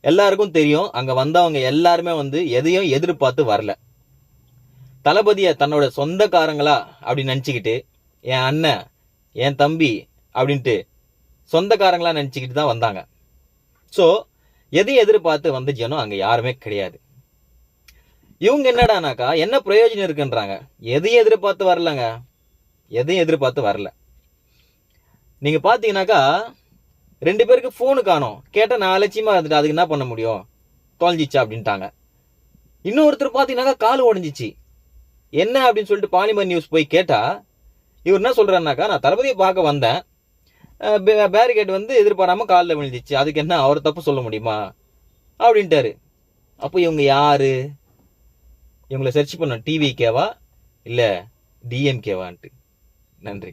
எல்லாருக்கும் தெரியும், அங்க வந்தவங்க எல்லாருமே எதையும் எதிர்பார்த்து வரல. தளபதிய தன்னோட சொந்தக்காரங்களா அப்படின்னு நினைச்சுக்கிட்டு, என் அண்ணன், என் தம்பி அப்படின்ட்டு சொந்தக்காரங்களா நினைச்சுக்கிட்டு தான் வந்தாங்க. சோ எதையும் எதிர்பார்த்து வந்த ஜனம் அங்க யாருமே கிடையாது. இவங்க என்னடானாக்கா என்ன பிரயோஜனம் இருக்குன்றாங்க. எதையும் எதிர்பார்த்து வரலங்க, எதையும் எதிர்பார்த்து வரல. நீங்க பாத்தீங்கன்னாக்கா 2 பேருக்கு போனு காணோம். கேட்டா நான் அலட்சியமா இருந்துட்டு அதுக்கு என்ன பண்ண முடியும், தொலைஞ்சிச்சா அப்படின்ட்டாங்க. இன்னொருத்தர் பாத்தீங்கன்னாக்கா கால் உடஞ்சிச்சு. என்ன அப்படின்னு சொல்லிட்டு பாலிமர் நியூஸ் போய் கேட்டா இவர் என்ன சொல்றாருனாக்கா, நான் தளபதியை பார்க்க வந்தேன், பேரிகேட் எதிர்பாராம காலில் விழுந்துச்சு, அதுக்கு என்ன அவர் தப்பு சொல்ல முடியுமா அப்படின்ட்டாரு. அப்போ இவங்க யாரு? இவங்களை சர்ச் பண்ண டிவிகேவா இல்ல டிஎம்கேவான்ட்டு. நன்றி.